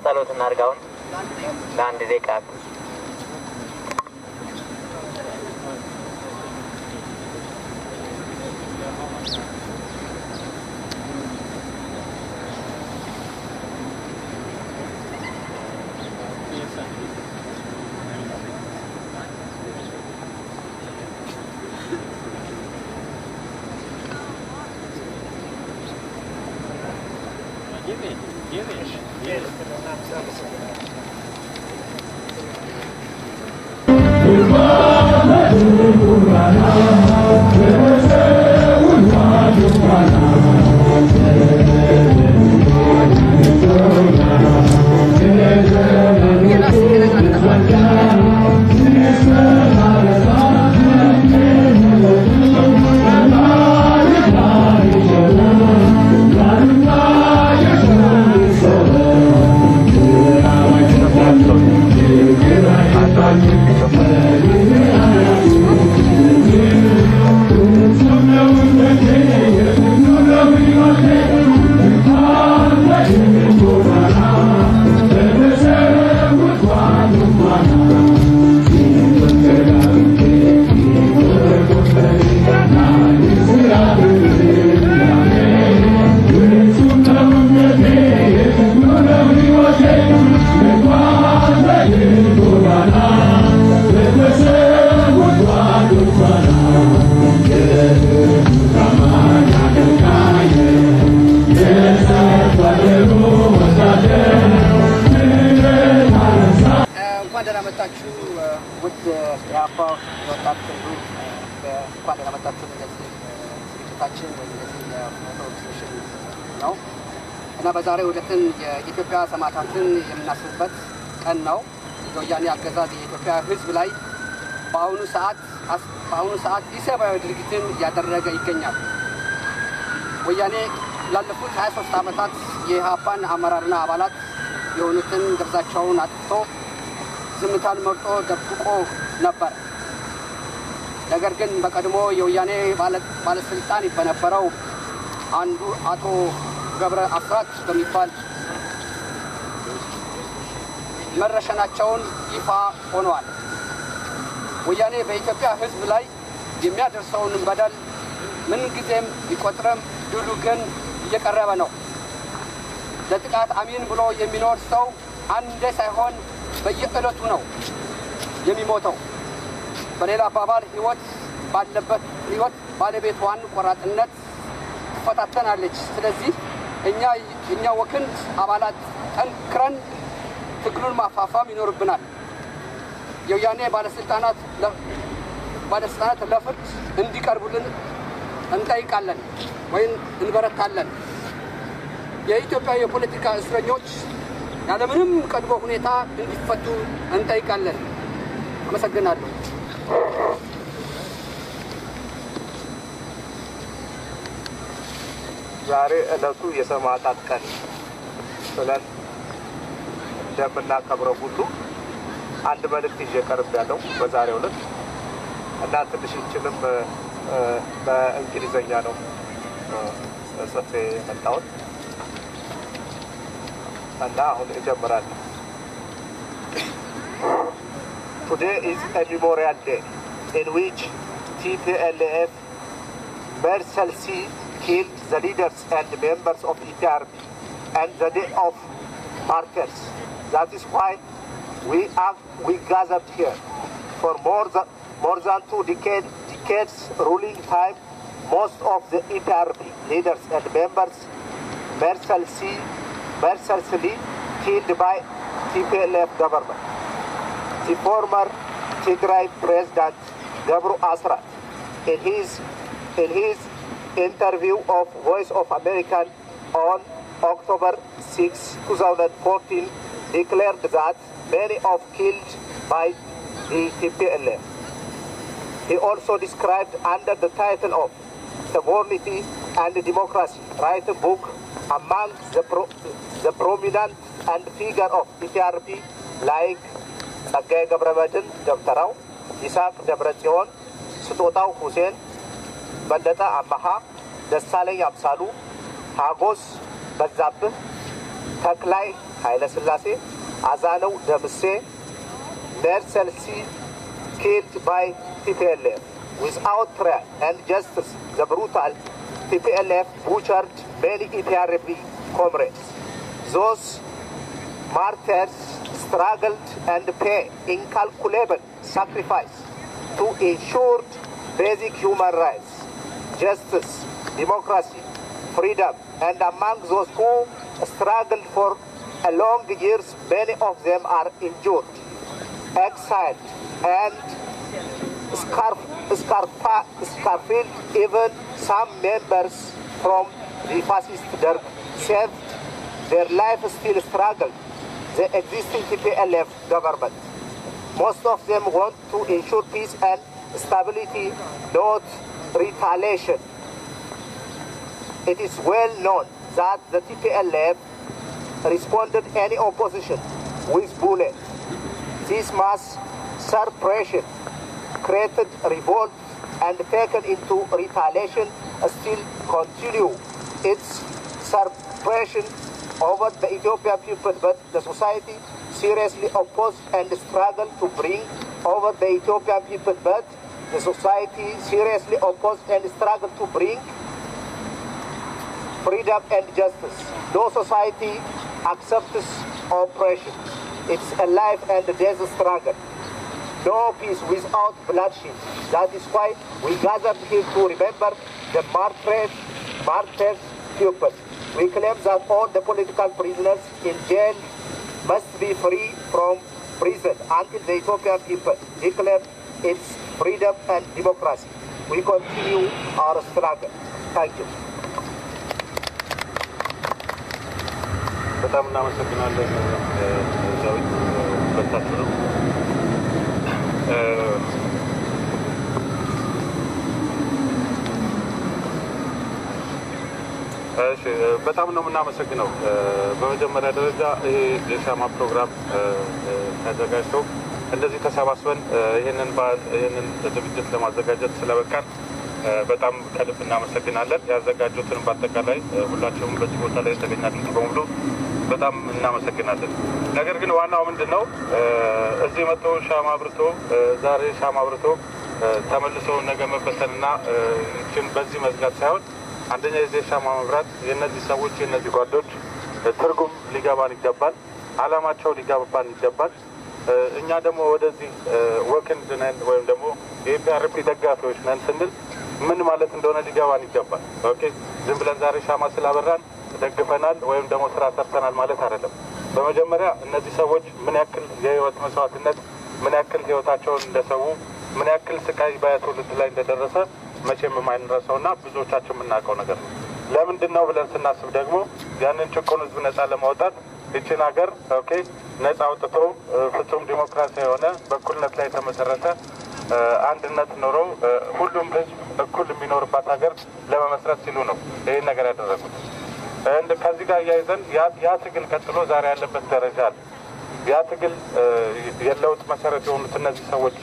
ጸሎት እናርጋውን ለአንድ ደቂቃ በዛሬው ዕለትን የኢትዮጵያ ሰማዕታትን የምናስብበት ቀን ነው። የወያኔ አገዛዝ የኢትዮጵያ ሕዝብ ላይ በአሁኑ ሰዓት ኢሰብአዊ ድርጊትን እያደረገ ይገኛል። ወያኔ ላለፉት 23 ዓመታት የኢህአፓን አመራርና አባላት የሆኑትን ደብዛቸውን አጥፍቶ ዝምታን መርጦ ደብቆ ነበር። ነገር ግን በቀድሞ የወያኔ ባለስልጣን በነበረው አንዱ አቶ ገብረ አስራት በሚባል መረሸናቸውን ይፋ ሆነዋል። ወያኔ በኢትዮጵያ ሕዝብ ላይ የሚያደርሰውን በደል ምን ጊዜም ቢቆጥርም ድሉ ግን እየቀረበ ነው። ለጥቃት አሚን ብሎ የሚኖር ሰው አንዴ ሳይሆን በየዕለቱ ነው የሚሞተው። በሌላ አባባል ሕይወት ባለቤቷን ቆራጥነት ትፈታተናለች። ስለዚህ እኛ ወክንድ አባላት ጠንክረን ትግሉን ማፋፋም ይኖርብናል። የወያኔ ባለስልጣናት ለፍርድ እንዲቀርቡልን እንጠይቃለን ወይም እንበረታለን። የኢትዮጵያ የፖለቲካ እስረኞች ያለምንም ቅድመ ሁኔታ እንዲፈቱ እንጠይቃለን። አመሰግናለሁ። ዛሬ ዕለቱ የሰማዕታት ቀን ብለን እንደምናከብረው ሁሉ አንድ መልእክት ይዤ ቀርቤያለሁ በዛሬው ዕለት እና ትንሽችንም በእንግሊዘኛ ነው ጽፌ የመጣሁት እና አሁን እጀምራለሁ። Today is a memorial day in which TPLF mercilessly killed the leaders and members of EPRP and the day of markers. That is why we gathered here. For more than 2 decades ruling time, most of the EPRP leaders and members mercilessly killed by TPLF government. The former Tigray President Gabru Asrat, in his interview of Voice of America on October 6, 2014, declared that many of killed by the TPLF. He also described under the title of Sovereignty and Democracy, write a book among the prominent and figure of EPRP like Sagay Gabramadin Dabtarao, Isaac Debrazion, Sutotao Hussein, Bandata Amaha, Desaley Absalu, Hagos Bazab, Taklai Haile Selassie, Azano Damse, Mersel C, killed by TPLF. Without trial and justice, the brutal TPLF butchered many EPRP comrades. Those martyrs struggled and paid incalculable sacrifice to ensure basic human rights, justice, democracy, freedom, and among those who struggled for a long years, many of them are injured, exiled, and scarfed. Even some members from the fascist Derg saved their life, still struggle the existing TPLF government. Most of them want to ensure peace and stability, not retaliation. It is well known that the TPLF responded any opposition with bullets. This mass suppression created revolt and taken into retaliation still continue its suppression over the Ethiopian people, but the society seriously opposed and struggled to bring over the Ethiopian people, but the society seriously opposed and struggled to bring freedom and justice. No society accepts oppression. It's a life and death struggle. No peace without bloodshed. That is why we gathered here to remember the martyrs people. We claim that all the political prisoners in jail must be free from prison until the Ethiopian people declare its freedom and democracy. We continue our struggle. Thank you. በጣም እናመሰግናለን ዳዊት በታችሁ ነው እሺ በጣም ነው እናመሰግነው በመጀመሪያ ደረጃ ይሄ የሻማ ፕሮግራም ተዘጋጅቶ እንደዚህ ተሰባስበን ይሄንን ዝግጅት ለማዘጋጀት ስለበቃን በጣም ከልብ እናመሰግናለን ያዘጋጁትን በአጠቃላይ ሁላችሁም በዚህ ቦታ ላይ ተገኛችሁ በሙሉ በጣም እናመሰግናለን ነገር ግን ዋናው ምንድነው እዚህ መጥቶ ሻማ አብርቶ ዛሬ ሻማ አብርቶ ተመልሶ ነገ መበተንና እቺን በዚህ መዝጋት ሳይሆን አንደኛ የዚህ ሻማ መብራት የነዚህ ሰዎች የነዚህ ጓዶች ትርጉም ሊገባን ይገባል አላማቸው ሊገባን ይገባል እኛ ደግሞ ወደዚህ ወክንድ ነን ወይም ደግሞ የፒአርፒ ደጋፊዎች ነን ስንል ምን ማለት እንደሆነ ሊገባን ይገባል ኦኬ ዝም ብለን ዛሬ ሻማ ስላበራን ደግፈናል ወይም ደግሞ ስራ ሰርተናል ማለት አይደለም በመጀመሪያ እነዚህ ሰዎች ምን ያክል የህይወት መስዋዕትነት ምን ያክል ህይወታቸውን እንደሰው ምን ያክል ስቃይ በትውልድ ላይ እንደደረሰ መቼም የማይነሳውና ብዙዎቻችን የምናውቀው ነገር ነው ለምንድነው ብለን ስናስብ ደግሞ ያንን ጭቆን ህዝብ ነፃ ለማውጣት እቺን ሀገር ኦኬ ነፃ አውጥቶ ፍጹም ዲሞክራሲያዊ የሆነ በእኩልነት ላይ የተመሰረተ አንድነት ኖሮ ሁሉም ህዝብ እኩል የሚኖርባት ሀገር ለመመስረት ሲሉ ነው ይሄን ነገር ያደረጉት እንደ ከዚህ ጋር ያይዘን ያ ትግል ቀጥሎ ዛሬ ያለበት ደረጃ አለ ያ ትግል የለውጥ መሰረት የሆኑት እነዚህ ሰዎች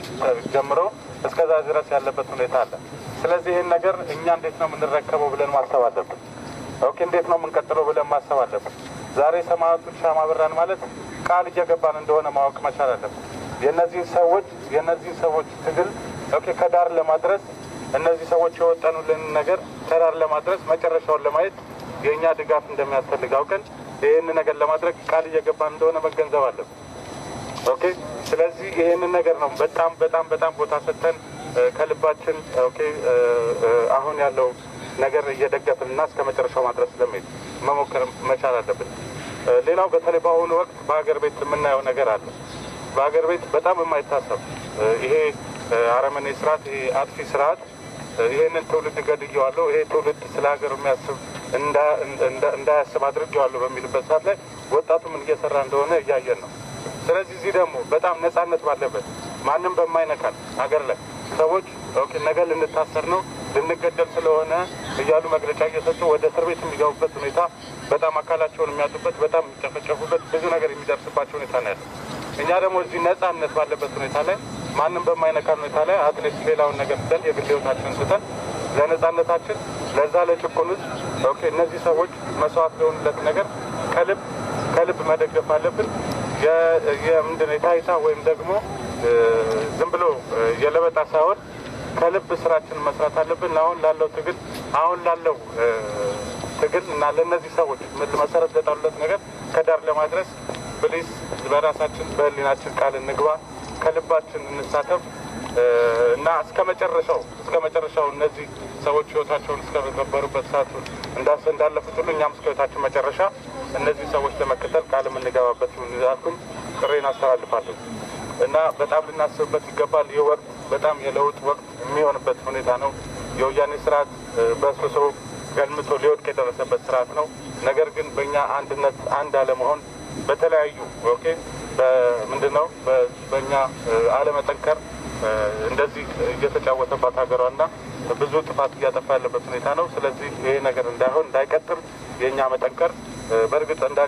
ጀምረው እስከዛ ድረስ ያለበት ሁኔታ አለ ስለዚህ ይሄን ነገር እኛ እንዴት ነው የምንረከበው ብለን ማሰብ አለብን ኦኬ እንዴት ነው የምንቀጥለው ብለን ማሰብ አለብን ዛሬ ሰማዕቱን ሻማ በራን ማለት ቃል እየገባን እንደሆነ ማወቅ መቻል አለብን የነዚህ ሰዎች ትግል ኦኬ ከዳር ለማድረስ እነዚህ ሰዎች የወጣኑልን ነገር ከዳር ለማድረስ መጨረሻውን ለማየት የኛ ድጋፍ እንደሚያስፈልግ አውቀን ይሄን ነገር ለማድረግ ቃል እየገባን እንደሆነ መገንዘብ አለብን ኦኬ ስለዚህ ይሄን ነገር ነው በጣም ቦታ ሰጥተን ከልባችን ኦኬ አሁን ያለው ነገር እየደገፍንና እስከ መጨረሻው ማድረስ ለምን መሞከር መቻል አለብን ሌላው በተለይ በአሁኑ ወቅት በአገር ቤት የምናየው ነገር አለ በአገር ቤት በጣም የማይታሰብ ይሄ አረመኔ ስርዓት ይሄ አጥፊ ስርዓት ይሄንን ትውልድ ገድየዋለሁ ይሄ ትውልድ ስለ ሀገር የሚያስብ እንዳያስብ አድርጌዋለሁ በሚልበት ሰዓት ላይ ወጣቱ ምን እየሰራ እንደሆነ እያየን ነው ስለዚህ እዚህ ደግሞ በጣም ነፃነት ባለበት ማንም በማይነካል ሀገር ላይ ሰዎች ኦኬ ነገ ልንታሰር ነው ልንገደል ስለሆነ እያሉ መግለጫ እየሰጡ ወደ እስር ቤት የሚገቡበት ሁኔታ በጣም አካላቸውን የሚያጡበት በጣም የሚጨፈጨፉበት ብዙ ነገር የሚደርስባቸው ሁኔታ ነው ያለው እኛ ደግሞ እዚህ ነፃነት ባለበት ሁኔታ ላይ ማንም በማይነካል ሁኔታ ላይ አትሌት ሌላውን ነገር ስለን የግል ህይወታችንን ስተን ለነፃነታችን ለዛ ለጭቁን ኦኬ እነዚህ ሰዎች መስዋዕት ለሆኑለት ነገር ከልብ ከልብ መደገፍ አለብን። የምንድነው ታይታ ወይም ደግሞ ዝም ብሎ የለበጣ ሳይሆን ከልብ ስራችን መስራት አለብን። አሁን ላለው ትግል እና ለነዚህ ሰዎች መሰረት ለጣሉለት ነገር ከዳር ለማድረስ ፕሊዝ በራሳችን በህሊናችን ቃል እንግባ፣ ከልባችን እንሳተፍ እና እስከ መጨረሻው እነዚህ ሰዎች ህይወታቸውን እስከገበሩበት ሰዓት እንዳለፉት ሁሉ እኛም እስከ ህይወታችን መጨረሻ እነዚህ ሰዎች ለመከተል ቃል የምንገባበት ይሁን ጥሬን አስተላልፋለሁ እና በጣም ልናስብበት ይገባል። ይህ ወቅት በጣም የለውጥ ወቅት የሚሆንበት ሁኔታ ነው። የወያኔ ስርዓት በስብሶ ገልምቶ ሊወድቅ የደረሰበት ስርዓት ነው። ነገር ግን በእኛ አንድነት አንድ አለመሆን በተለያዩ በምንድነው በእኛ አለመጠንከር እንደዚህ እየተጫወተባት ሀገሯና ብዙ ጥፋት እያጠፋ ያለበት ሁኔታ ነው። ስለዚህ ይሄ ነገር እንዳይቀጥል የእኛ መጠንከር በእርግጥ እንደ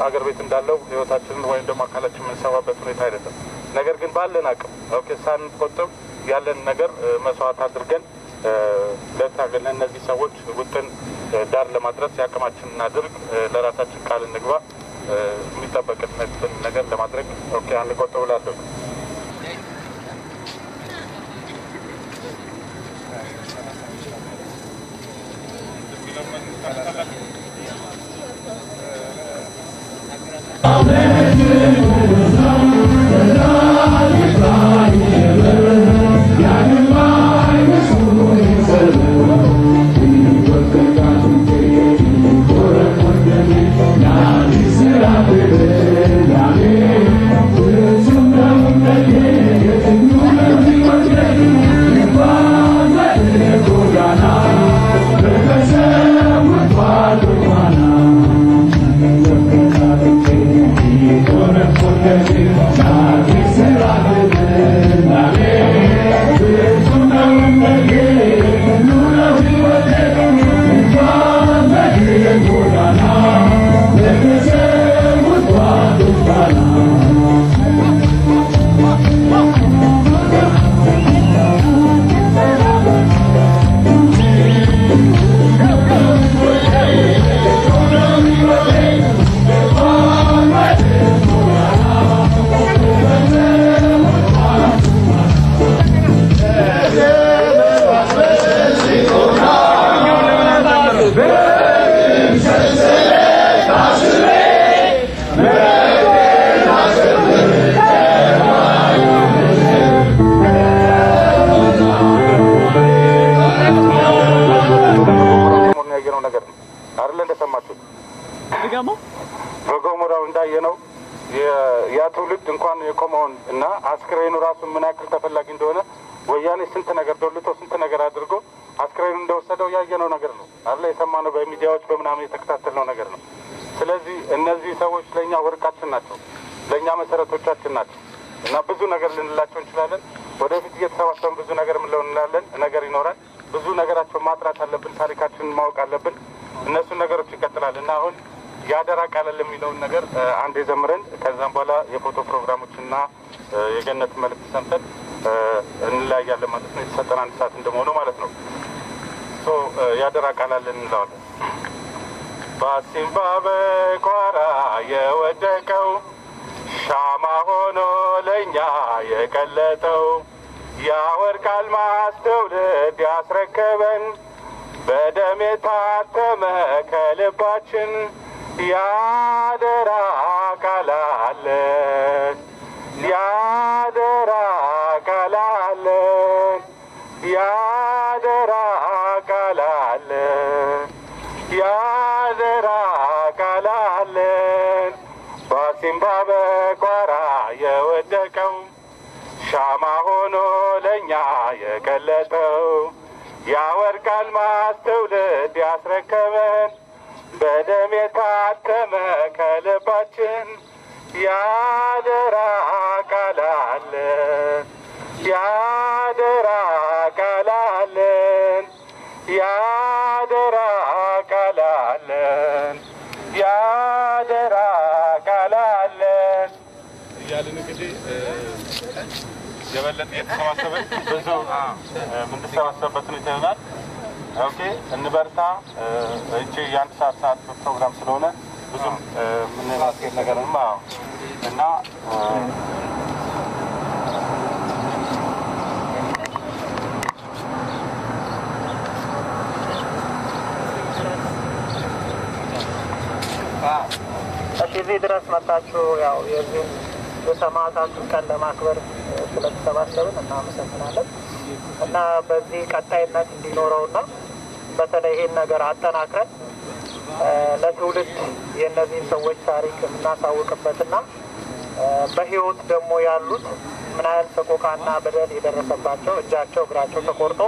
አገር ቤት እንዳለው ህይወታችንን ወይም ደግሞ አካላችን የምንሰዋበት ሁኔታ አይደለም። ነገር ግን ባለን አቅም ሳንቆጥብ ያለን ነገር መስዋዕት አድርገን ለታገለ እነዚህ ሰዎች ውጥን ዳር ለማድረስ ያቅማችንን እናድርግ። ለራሳችን ቃል እንግባ። የሚጠበቅበትን ነገር ለማድረግ አንቆጥብ እላለሁ። በጎሞራው እንዳየነው ያ ትውልድ እንኳን የቆመውን እና አስክሬኑ ራሱ ምን ያክል ተፈላጊ እንደሆነ ወያኔ ስንት ነገር ዶልቶ ስንት ነገር አድርጎ አስክሬኑ እንደወሰደው ያየነው ነገር ነው አይደል? የሰማነው በሚዲያዎች በመናምን የተከታተልነው ነገር ነው። ስለዚህ እነዚህ ሰዎች ለኛ ወርቃችን ናቸው፣ ለኛ መሰረቶቻችን ናቸው እና ብዙ ነገር ልንላቸው እንችላለን። ወደፊት እየተሰባሰብን ብዙ ነገር እንላለን። ነገር ይኖራል። ብዙ ነገራቸው ማጥራት አለብን። ታሪካችንን ማወቅ አለብን። እነሱ ነገሮች ይቀጥላል እና አሁን ያደራ ቃል ለሚለው ነገር አንድ የዘምረን ከዛም በኋላ የፎቶ ፕሮግራሞችና የገነት መልእክት ሰምተን እንለያያለን ማለት ነው። የተሰጠን አንድ ሰዓት እንደመሆኑ ማለት ነው። ያደራ ቃል አለን እንለዋለን። በሲምባ በቋራ የወደቀው ሻማ ሆኖ ለኛ የቀለጠው ያወርቅ አልማዝ ትውልድ ያስረከበን በደም የታተመ ከልባችን ያደራ ቃል አለን፣ ያደራ ቃል አለን፣ ያደራ ቃል አለን፣ ያደራ ቃል አለን። በሲምባ በቋራ የወደቀው ሻማ ሆኖ ለኛ የቀለጠው ያወርቅ አልማዝ ትውልድ ያስረከበን በደም የታተመ ከልባችን ያደራ ቃል አለን፣ ያደራ ቃል አለን፣ ያደራ ቃል አለን፣ ያደራ ቃል አለን እያልን እንግዲህ የበለጠ የተሰባሰበን ብዙ የምንሰባሰብበት ሁኔታ ይሆናል። ኦኬ እንበርታ። እቺ የአንድ ሰዓት ፕሮግራም ስለሆነ ብዙም ምን ማስከት ነገርማ እና እዚህ ድረስ መጣችሁ ያው የዚህ የሰማዕታቱን ቀን ለማክበር ስለተሰባሰብን እናመሰግናለን እና በዚህ ቀጣይነት እንዲኖረውና በተለይ ይሄን ነገር አጠናክረን ለትውልድ የነዚህ ሰዎች ታሪክ እናሳውቅበትና በህይወት ደግሞ ያሉት ምን አይነት ሰቆቃና በደል የደረሰባቸው እጃቸው እግራቸው ተቆርጦ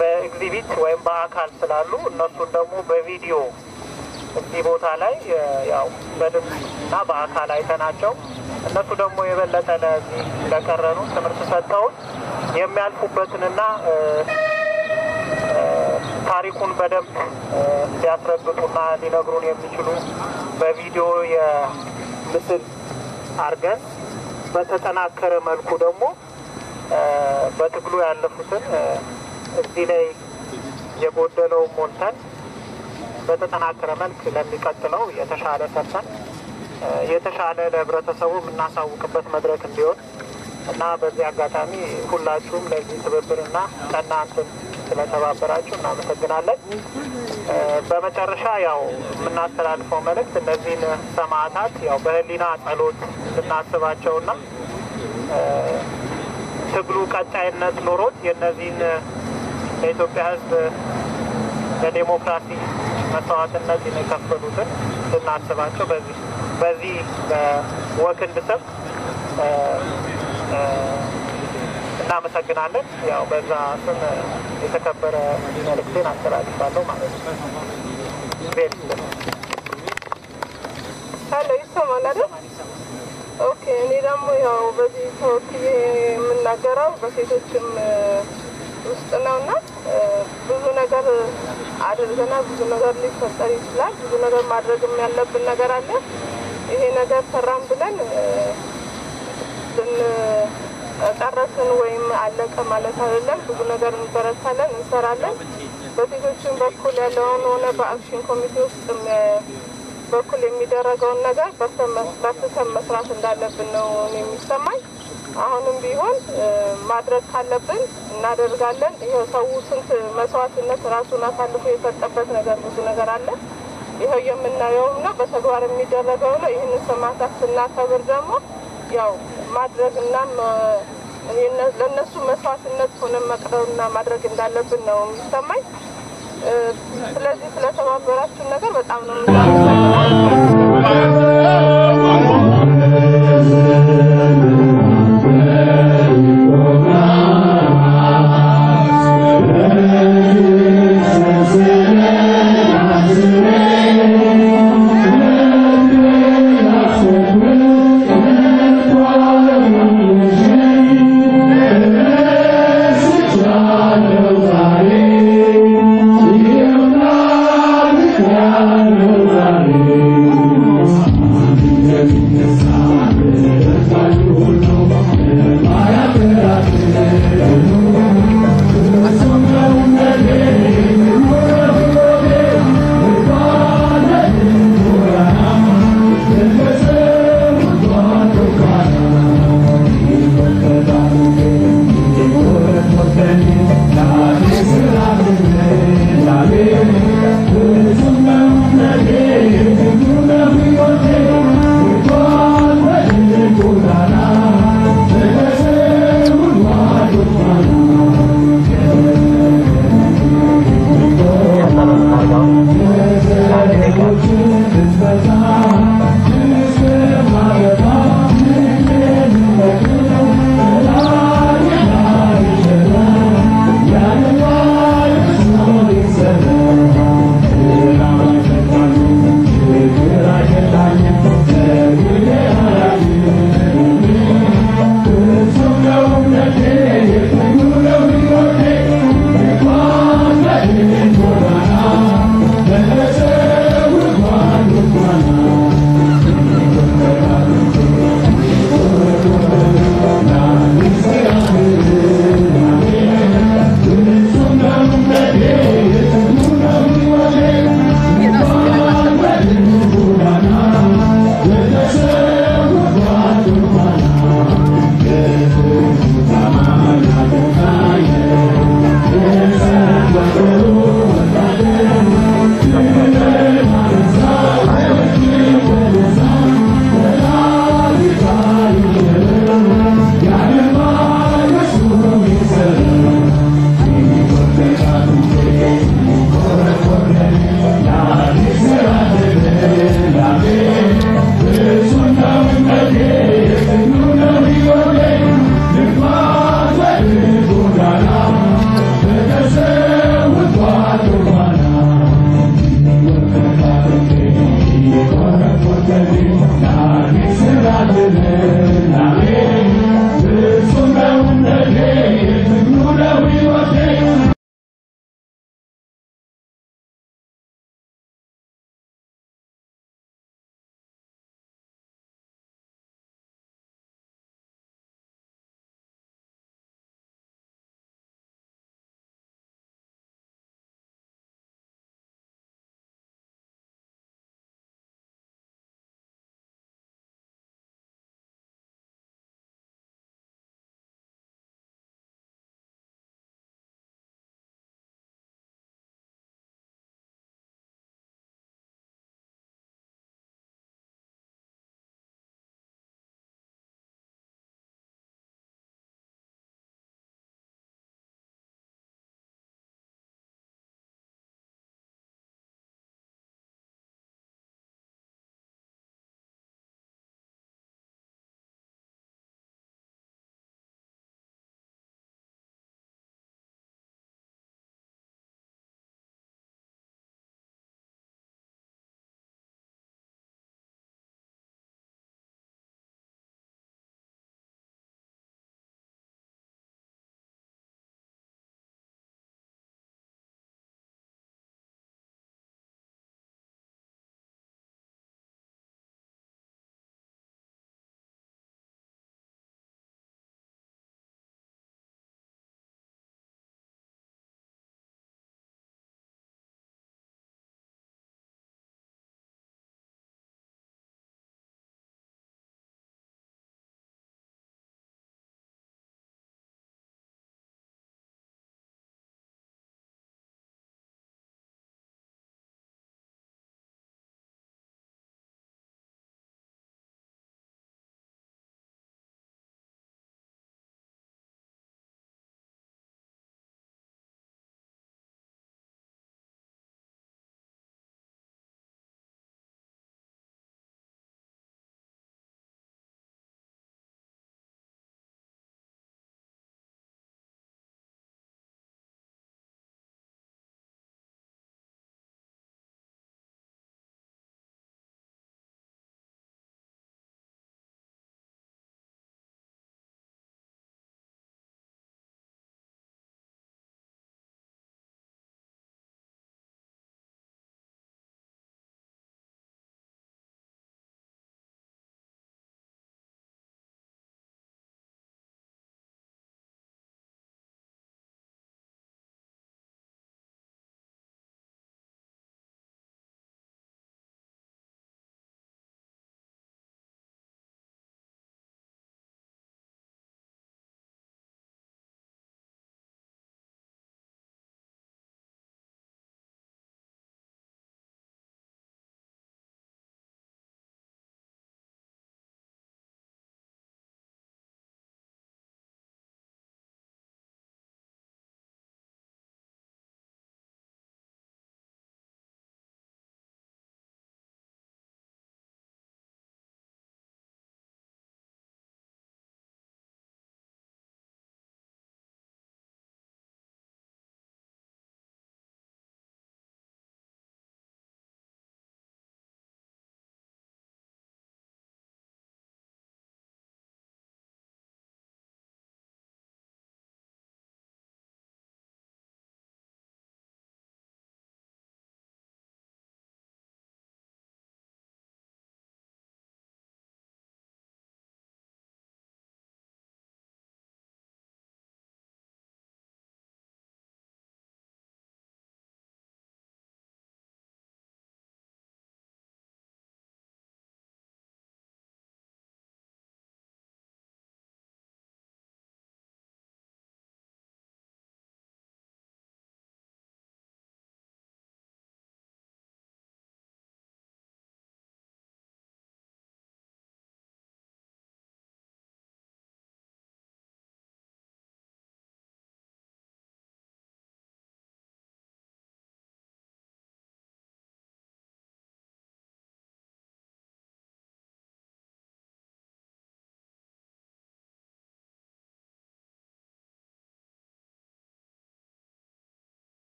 በኤግዚቢት ወይም በአካል ስላሉ እነሱን ደግሞ በቪዲዮ እዚህ ቦታ ላይ ያው በድምፅና በአካል አይተናቸው እነሱ ደግሞ የበለጠ ለዚህ ለቀረኑ ትምህርት ሰጥተው የሚያልፉበትንና ታሪኩን በደንብ ሊያስረግጡና ሊነግሩን የሚችሉ በቪዲዮ የምስል አርገን በተጠናከረ መልኩ ደግሞ በትግሉ ያለፉትን እዚህ ላይ የጎደለው ሞልተን በተጠናከረ መልክ ለሚቀጥለው የተሻለ ሰርተን የተሻለ ለህብረተሰቡ እናሳውቅበት መድረክ እንዲሆን እና በዚህ አጋጣሚ ሁላችሁም ለዚህ ትብብርና እናንተም ስለተባበራችሁ እናመሰግናለን። በመጨረሻ ያው የምናስተላልፈው መልእክት እነዚህን ሰማዕታት ያው በህሊና ጸሎት ልናስባቸውና ትግሉ ቀጣይነት ኖሮት የነዚህን ለኢትዮጵያ ህዝብ ለዲሞክራሲ መስዋዕትነት የከፈሉትን ልናስባቸው በዚህ በወክንድ ስም እናመሰግናለን። ያው በዛ ስም የተከበረ መልእክቴን አስተላልፋለሁ ማለት ነው። ሄሎ ይሰማል አይደል? ኦኬ እኔ ደግሞ ያው በዚህ ተወክዬ የምናገረው በሴቶችም ውስጥ ነውና ብዙ ነገር አድርገናል። ብዙ ነገር ሊፈጠር ይችላል። ብዙ ነገር ማድረግም ያለብን ነገር አለ። ይሄ ነገር ሰራን ብለን ጨረስን ወይም አለቀ ማለት አይደለም። ብዙ ነገር እንበረታለን፣ እንሰራለን። በሴቶችን በኩል ያለውን ሆነ በአክሽን ኮሚቴ ውስጥ በኩል የሚደረገውን ነገር በርትተን መስራት እንዳለብን ነው የሚሰማኝ። አሁንም ቢሆን ማድረግ ካለብን እናደርጋለን። ይሄው ሰው ስንት መስዋዕትነት ራሱን አሳልፎ የሰጠበት ነገር ብዙ ነገር አለ። ይሄው የምናየው ነው በተግባር የሚደረገው ነው። ይሄንን ሰማዕታት ስናከብር ደግሞ ያው ማድረግና ለነሱ መስዋዕትነት ሆነን መቅረብና ማድረግ እንዳለብን ነው የሚሰማኝ። ስለዚህ ስለተባበራችሁ ነገር በጣም ነው I'm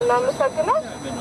እናመሰግናለን።